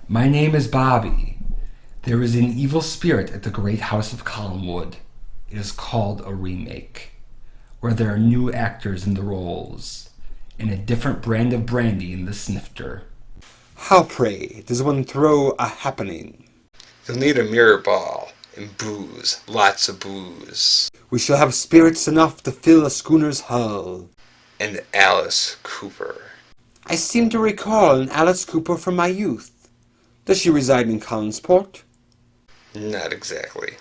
My name is Bobby. There is an evil spirit at the great house of Collinwood. It is called a remake, where there are new actors in the roles, and a different brand of brandy in the snifter. How, pray, does one throw a happening? You'll need a mirror ball, and booze, lots of booze. We shall have spirits enough to fill a schooner's hull. And Alice Cooper. I seem to recall an Alice Cooper from my youth. Does she reside in Collinsport? Not exactly.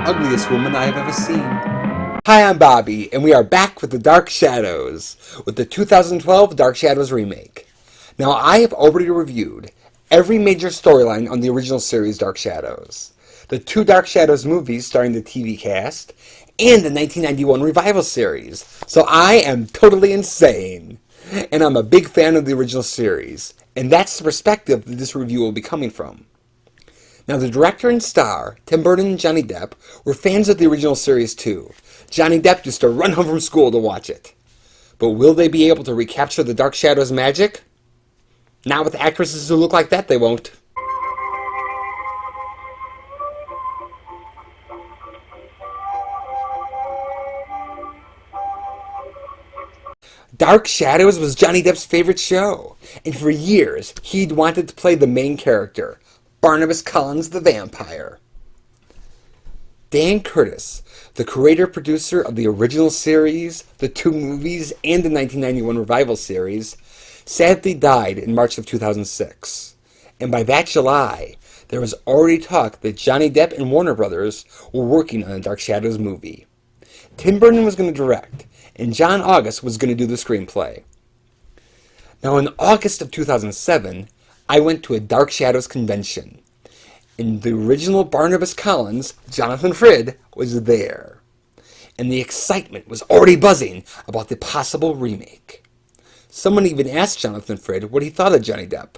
Ugliest woman I have ever seen. Hi, I'm Bobby, and we are back with The Dark Shadows, with the 2012 Dark Shadows remake. Now, I have already reviewed every major storyline on the original series Dark Shadows, the two Dark Shadows movies starring the TV cast, and the 1991 revival series, so I am totally insane. And I'm a big fan of the original series, and that's the perspective that this review will be coming from. Now, the director and star, Tim Burton and Johnny Depp, were fans of the original series too. Johnny Depp used to run home from school to watch it. But will they be able to recapture the Dark Shadows magic? Not with actresses who look like that, they won't. Dark Shadows was Johnny Depp's favorite show, and for years he'd wanted to play the main character, Barnabas Collins the vampire. Dan Curtis, the creator-producer of the original series, the two movies, and the 1991 revival series, sadly died in March of 2006. And by that July, there was already talk that Johnny Depp and Warner Brothers were working on a Dark Shadows movie. Tim Burton was going to direct, and John August was going to do the screenplay. Now, in August of 2007, I went to a Dark Shadows convention, and the original Barnabas Collins, Jonathan Frid, was there. And the excitement was already buzzing about the possible remake. Someone even asked Jonathan Frid what he thought of Johnny Depp.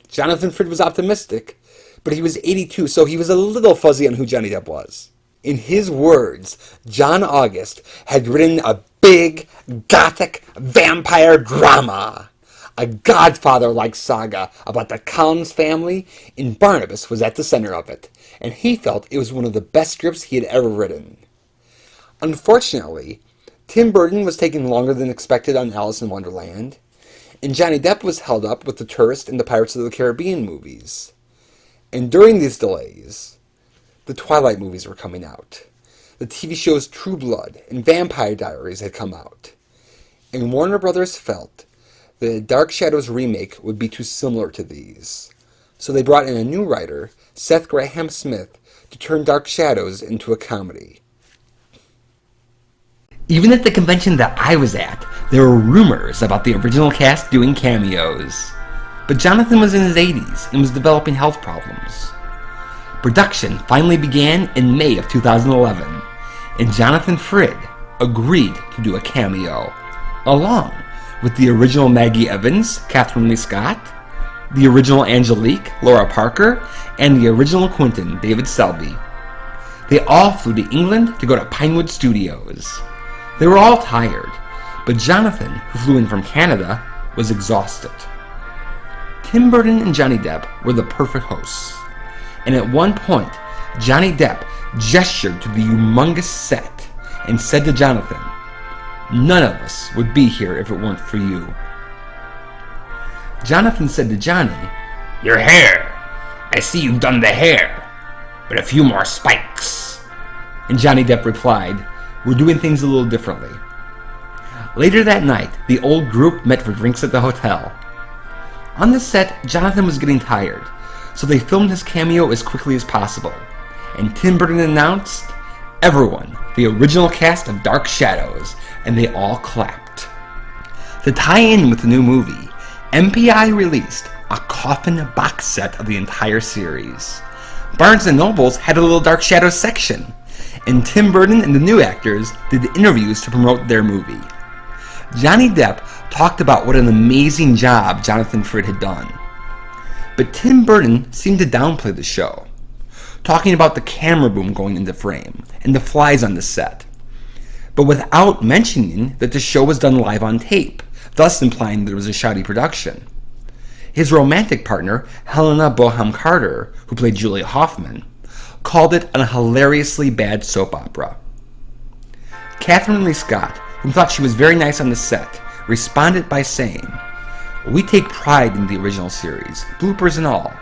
Jonathan Frid was optimistic, but he was 82, so he was a little fuzzy on who Johnny Depp was. In his words, John August had written a big, gothic vampire drama, a Godfather-like saga about the Collins family, and Barnabas was at the center of it, and he felt it was one of the best scripts he had ever written. Unfortunately, Tim Burton was taking longer than expected on Alice in Wonderland, and Johnny Depp was held up with The Tourist and the Pirates of the Caribbean movies. And during these delays, the Twilight movies were coming out. The TV shows True Blood and Vampire Diaries had come out. And Warner Brothers felt that a Dark Shadows remake would be too similar to these. So they brought in a new writer, Seth Graham Smith, to turn Dark Shadows into a comedy. Even at the convention that I was at, there were rumors about the original cast doing cameos. But Jonathan was in his 80s and was developing health problems. Production finally began in May of 2011, and Jonathan Frid agreed to do a cameo, along with the original Maggie Evans, Catherine Lee Scott, the original Angelique, Laura Parker, and the original Quentin, David Selby. They all flew to England to go to Pinewood Studios. They were all tired, but Jonathan, who flew in from Canada, was exhausted. Tim Burton and Johnny Depp were the perfect hosts, and at one point, Johnny Depp gestured to the humongous set and said to Jonathan, "None of us would be here if it weren't for you." Jonathan said to Johnny, "Your hair. I see you've done the hair, but a few more spikes." And Johnny Depp replied, "We're doing things a little differently." Later that night, the old group met for drinks at the hotel. On the set, Jonathan was getting tired, so they filmed his cameo as quickly as possible, and Tim Burton announced, "Everyone, the original cast of Dark Shadows," and they all clapped. To tie in with the new movie, MPI released a coffin box set of the entire series. Barnes & Noble's had a little Dark Shadows section, and Tim Burton and the new actors did interviews to promote their movie. Johnny Depp talked about what an amazing job Jonathan Frid had done. But Tim Burton seemed to downplay the show, talking about the camera boom going into frame and the flies on the set, but without mentioning that the show was done live on tape, thus implying that it was a shoddy production. His romantic partner, Helena Bonham Carter, who played Julia Hoffman, called it a hilariously bad soap opera. Catherine Lee Scott, who thought she was very nice on the set, responded by saying, "We take pride in the original series, bloopers and all.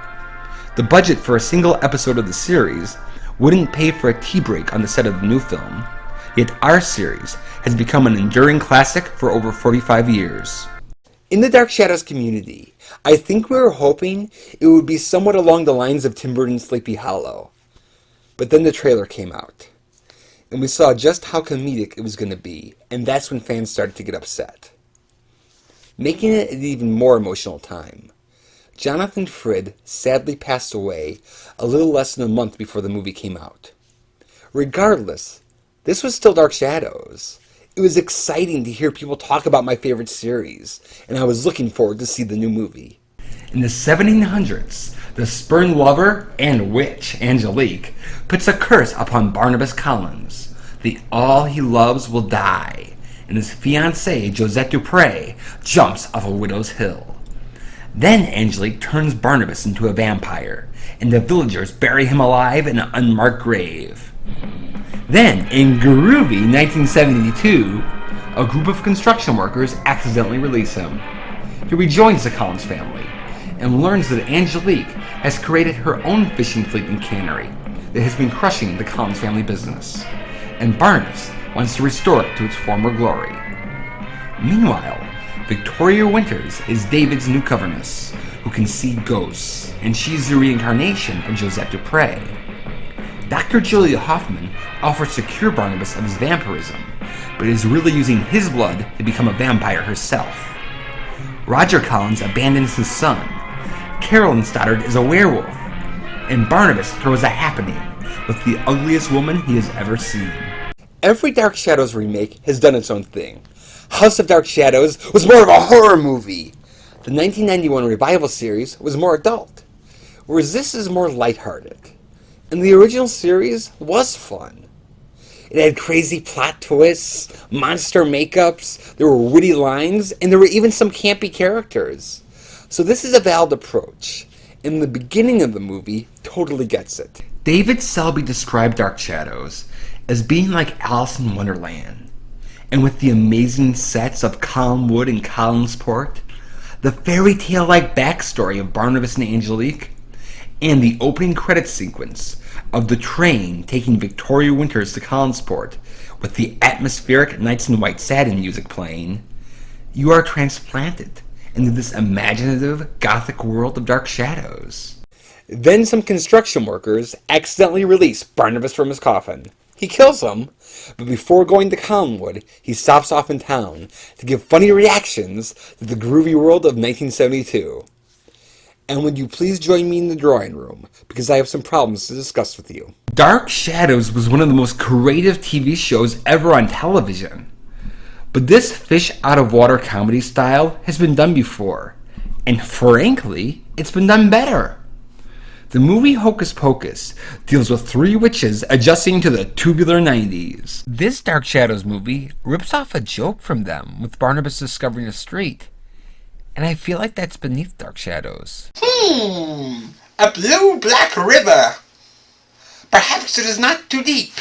The budget for a single episode of the series wouldn't pay for a tea break on the set of the new film, yet our series has become an enduring classic for over 45 years." In the Dark Shadows community, I think we were hoping it would be somewhat along the lines of Tim Burton's Sleepy Hollow. But then the trailer came out, and we saw just how comedic it was going to be, and that's when fans started to get upset, making it an even more emotional time. Jonathan Frid sadly passed away a little less than a month before the movie came out. Regardless, this was still Dark Shadows. It was exciting to hear people talk about my favorite series, and I was looking forward to see the new movie. In the 1700s, the spurned lover and witch, Angelique, puts a curse upon Barnabas Collins. The all he loves will die, and his fiancée, Josette Dupre, jumps off a widow's hill. Then Angelique turns Barnabas into a vampire, and the villagers bury him alive in an unmarked grave. Then, in groovy 1972, a group of construction workers accidentally release him. He rejoins the Collins family, and learns that Angelique has created her own fishing fleet and cannery that has been crushing the Collins family business, and Barnabas wants to restore it to its former glory. Meanwhile, Victoria Winters is David's new governess, who can see ghosts, and she's the reincarnation of Josette Dupre. Dr. Julia Hoffman offers to cure Barnabas of his vampirism, but is really using his blood to become a vampire herself. Roger Collins abandons his son. Carolyn Stoddard is a werewolf, and Barnabas throws a happening with the ugliest woman he has ever seen. Every Dark Shadows remake has done its own thing. House of Dark Shadows was more of a horror movie. The 1991 revival series was more adult, whereas this is more lighthearted. And the original series was fun. It had crazy plot twists, monster makeups, there were witty lines, and there were even some campy characters. So this is a valid approach, and the beginning of the movie totally gets it. David Selby described Dark Shadows as being like Alice in Wonderland, and with the amazing sets of Collinwood and Collinsport, the fairy tale-like backstory of Barnabas and Angelique, and the opening credits sequence of the train taking Victoria Winters to Collinsport with the atmospheric Nights in White Satin music playing, you are transplanted into this imaginative gothic world of Dark Shadows. Then some construction workers accidentally release Barnabas from his coffin. He kills them, but before going to Collinwood, he stops off in town to give funny reactions to the groovy world of 1972. And would you please join me in the drawing room, because I have some problems to discuss with you. Dark Shadows was one of the most creative TV shows ever on television. But this fish-out-of-water comedy style has been done before, and frankly, it's been done better. The movie Hocus Pocus deals with three witches adjusting to the tubular 90s. This Dark Shadows movie rips off a joke from them with Barnabas discovering a street. And I feel like that's beneath Dark Shadows. A blue-black river. Perhaps it is not too deep.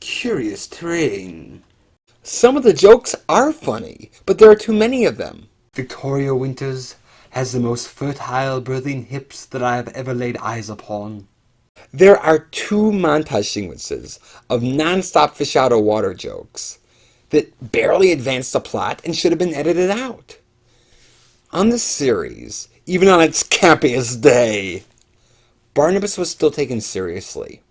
Curious terrain. Some of the jokes are funny, but there are too many of them. Victoria Winters has the most fertile birthing hips that I have ever laid eyes upon. There are two montage sequences of non-stop fish-out-of-water jokes that barely advance the plot and should have been edited out. On the series, even on its campiest day, Barnabas was still taken seriously.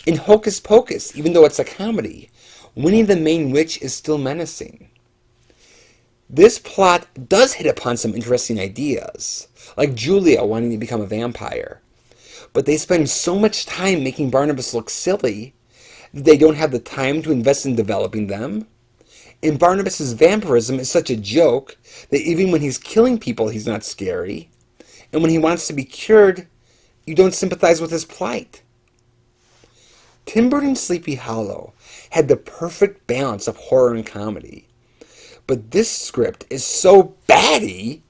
In Hocus Pocus, even though it's a comedy, Winnie the main witch is still menacing. This plot does hit upon some interesting ideas, like Julia wanting to become a vampire. But they spend so much time making Barnabas look silly that they don't have the time to invest in developing them. And Barnabas' vampirism is such a joke that even when he's killing people, he's not scary. And when he wants to be cured, you don't sympathize with his plight. Tim Burton's Sleepy Hollow had the perfect balance of horror and comedy. But this script is so batty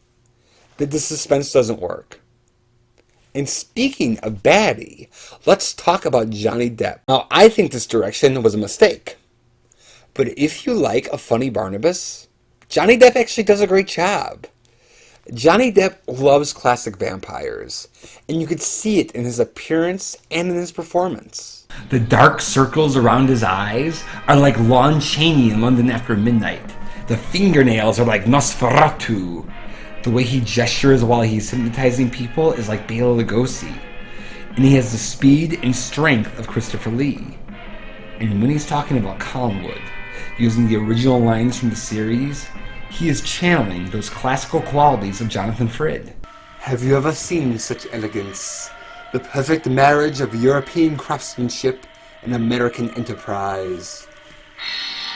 that the suspense doesn't work. And speaking of baddie, let's talk about Johnny Depp. Now, I think this direction was a mistake. But if you like a funny Barnabas, Johnny Depp actually does a great job. Johnny Depp loves classic vampires, and you could see it in his appearance and in his performance. The dark circles around his eyes are like Lon Chaney in London After Midnight. The fingernails are like Nosferatu. The way he gestures while he's hypnotizing people is like Bela Lugosi. And he has the speed and strength of Christopher Lee. And when he's talking about Collinwood, using the original lines from the series, he is channeling those classical qualities of Jonathan Frid. Have you ever seen such elegance? The perfect marriage of European craftsmanship and American enterprise.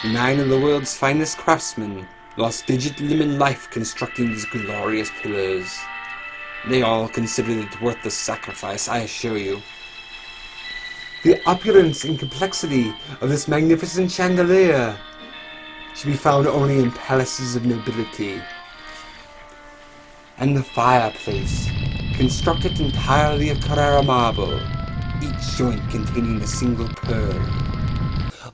9 of the world's finest craftsmen lost digit limb and life constructing these glorious pillars. They all considered it worth the sacrifice, I assure you. The opulence and complexity of this magnificent chandelier should be found only in palaces of nobility. And the fireplace, constructed entirely of Carrara marble, each joint containing a single pearl.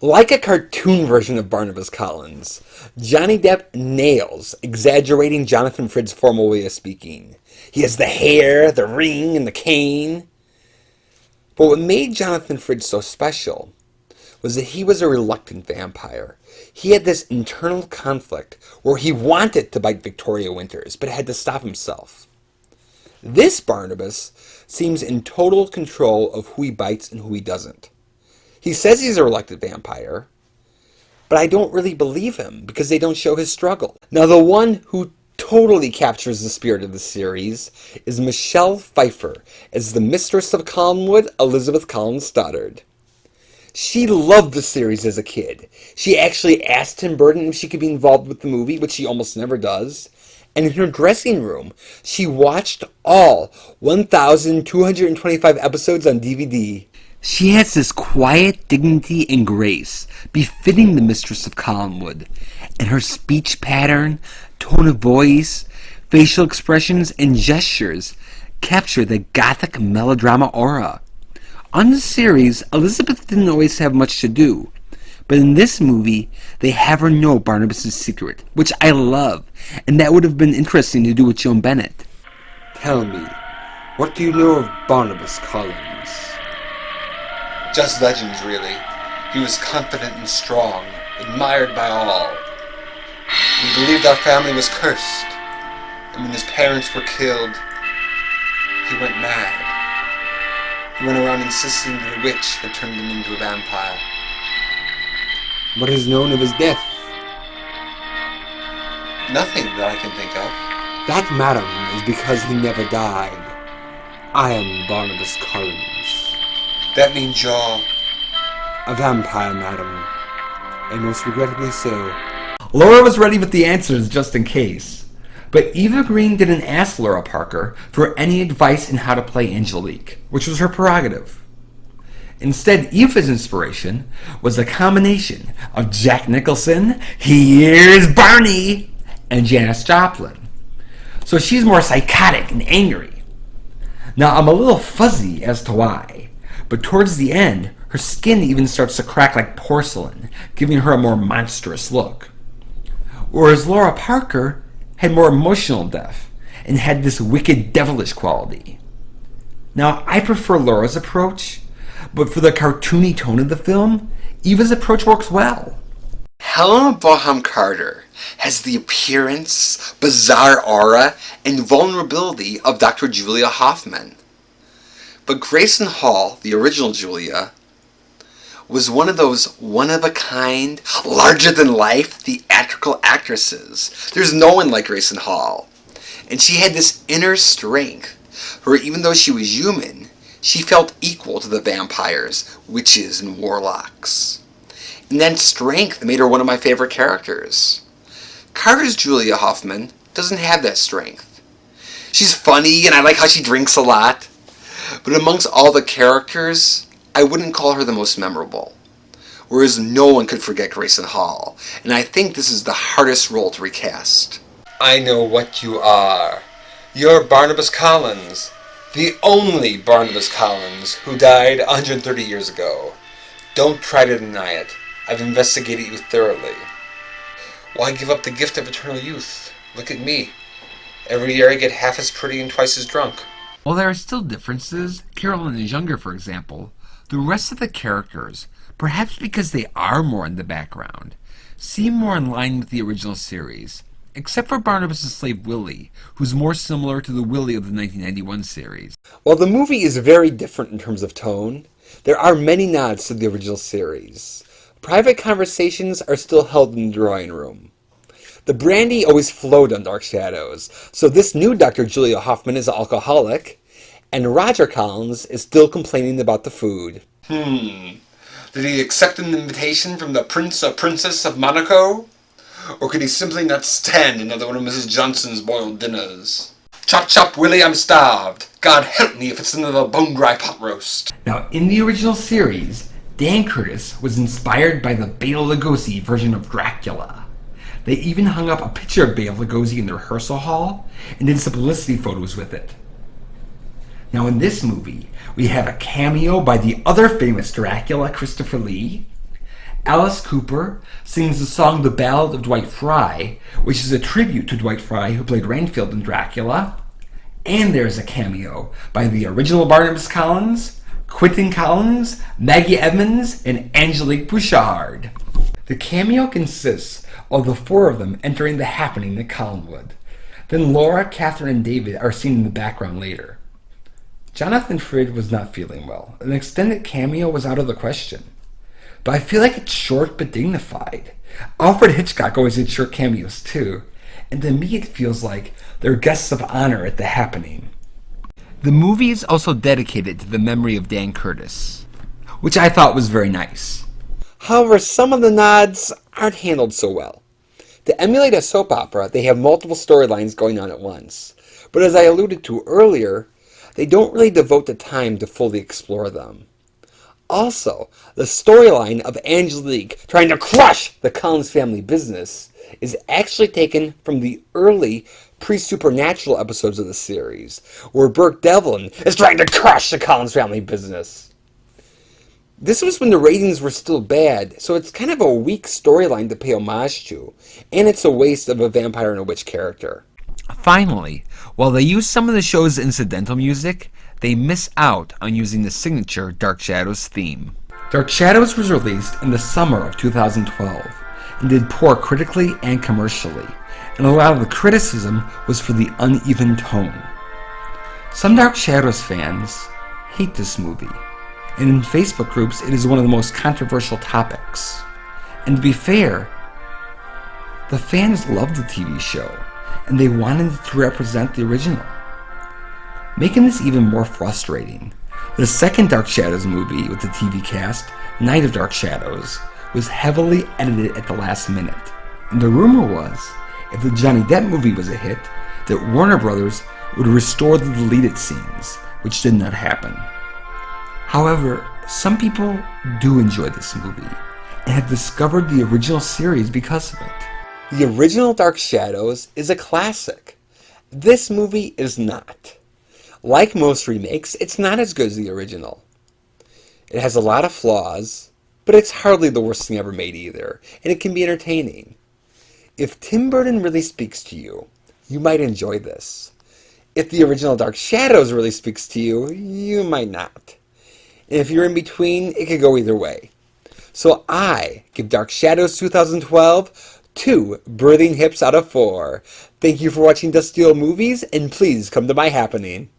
Like a cartoon version of Barnabas Collins, Johnny Depp nails exaggerating Jonathan Frid's formal way of speaking. He has the hair, the ring, and the cane. But what made Jonathan Frid so special was that he was a reluctant vampire. He had this internal conflict where he wanted to bite Victoria Winters, but had to stop himself. This Barnabas seems in total control of who he bites and who he doesn't. He says he's a reluctant vampire, but I don't really believe him because they don't show his struggle. Now, the one who totally captures the spirit of the series is Michelle Pfeiffer as the mistress of Collinwood, Elizabeth Collins Stoddard. She loved the series as a kid. She actually asked Tim Burton if she could be involved with the movie, which she almost never does. And in her dressing room, she watched all 1,225 episodes on DVD. She has this quiet dignity and grace befitting the mistress of Collinwood, and her speech pattern, tone of voice, facial expressions, and gestures capture the gothic melodrama aura. On the series, Elizabeth didn't always have much to do, but in this movie, they have her know Barnabas' secret, which I love, and that would have been interesting to do with Joan Bennett. Tell me, what do you know of Barnabas Collins? Just legends, really. He was confident and strong, admired by all. We believed our family was cursed, and when his parents were killed, he went mad. He went around insisting that a witch had turned him into a vampire. What is known of his death? Nothing that I can think of. That, madam, is because he never died. I am Barnabas Collins. That means you're A vampire, madam. And most regrettably so. Laura was ready with the answers just in case. But Eva Green didn't ask Laura Parker for any advice in how to play Angelique, which was her prerogative. Instead, Eva's inspiration was a combination of Jack Nicholson, here's Barney, and Janis Joplin. So she's more psychotic and angry. Now, I'm a little fuzzy as to why, but towards the end, her skin even starts to crack like porcelain, giving her a more monstrous look. Whereas Laura Parker had more emotional depth and had this wicked devilish quality. Now, I prefer Laura's approach, but for the cartoony tone of the film, Eva's approach works well. Helena Bonham Carter has the appearance, bizarre aura, and vulnerability of Dr. Julia Hoffman. But Grayson Hall, the original Julia, was one of those one-of-a-kind, larger-than-life theatrical actresses. There's no one like Grayson Hall. And she had this inner strength, where even though she was human, she felt equal to the vampires, witches, and warlocks. And that strength made her one of my favorite characters. Carter's Julia Hoffman doesn't have that strength. She's funny, and I like how she drinks a lot. But amongst all the characters, I wouldn't call her the most memorable. Whereas no one could forget Grayson Hall, and I think this is the hardest role to recast. I know what you are. You're Barnabas Collins, the only Barnabas Collins who died 130 years ago. Don't try to deny it. I've investigated you thoroughly. Why give up the gift of eternal youth? Look at me. Every year I get half as pretty and twice as drunk. While there are still differences, Carolyn is younger, for example, the rest of the characters, perhaps because they are more in the background, seem more in line with the original series, except for Barnabas' slave Willie, who's more similar to the Willie of the 1991 series. While the movie is very different in terms of tone, there are many nods to the original series. Private conversations are still held in the drawing room. The brandy always flowed on Dark Shadows, so this new Dr. Julia Hoffman is alcoholic, and Roger Collins is still complaining about the food. Did he accept an invitation from the Prince or Princess of Monaco? Or could he simply not stand another one of Mrs. Johnson's boiled dinners? Chop chop, Willie, I'm starved. God help me if it's another bone-dry pot roast. Now, in the original series, Dan Curtis was inspired by the Bela Lugosi version of Dracula. They even hung up a picture of Bela Lugosi in the rehearsal hall and did some publicity photos with it. Now, in this movie, we have a cameo by the other famous Dracula, Christopher Lee. Alice Cooper sings the song The Ballad of Dwight Fry, which is a tribute to Dwight Fry, who played Renfield in Dracula. And there's a cameo by the original Barnabas Collins, Quentin Collins, Maggie Edmonds, and Angelique Bouchard. The cameo consists of the four of them entering the happening at Collinwood. Then Laura, Catherine, and David are seen in the background later. Jonathan Frid was not feeling well. An extended cameo was out of the question. But I feel like it's short but dignified. Alfred Hitchcock always did short cameos too, and to me it feels like they're guests of honor at the happening. The movie is also dedicated to the memory of Dan Curtis, which I thought was very nice. However, some of the nods aren't handled so well. To emulate a soap opera, they have multiple storylines going on at once. But as I alluded to earlier, they don't really devote the time to fully explore them. Also, the storyline of Angelique trying to crush the Collins family business is actually taken from the early pre-supernatural episodes of the series, where Burke Devlin is trying to crush the Collins family business. This was when the ratings were still bad, so it's kind of a weak storyline to pay homage to, and it's a waste of a vampire and a witch character. Finally, while they use some of the show's incidental music, they miss out on using the signature Dark Shadows theme. Dark Shadows was released in the summer of 2012 and did poor critically and commercially, and a lot of the criticism was for the uneven tone. Some Dark Shadows fans hate this movie, and in Facebook groups it is one of the most controversial topics. And to be fair, the fans loved the TV show, and they wanted it to represent the original. Making this even more frustrating, the second Dark Shadows movie with the TV cast, Night of Dark Shadows, was heavily edited at the last minute, and the rumor was, if the Johnny Depp movie was a hit, that Warner Brothers would restore the deleted scenes, which did not happen. However, some people do enjoy this movie, and have discovered the original series because of it. The original Dark Shadows is a classic. This movie is not. Like most remakes, it's not as good as the original. It has a lot of flaws, but it's hardly the worst thing ever made either, and it can be entertaining. If Tim Burton really speaks to you, you might enjoy this. If the original Dark Shadows really speaks to you, you might not. And if you're in between, it could go either way. So I give Dark Shadows 2012 2 birthing hips out of 4. Thank you for watching Dusty Old Movies, and please come to my happening.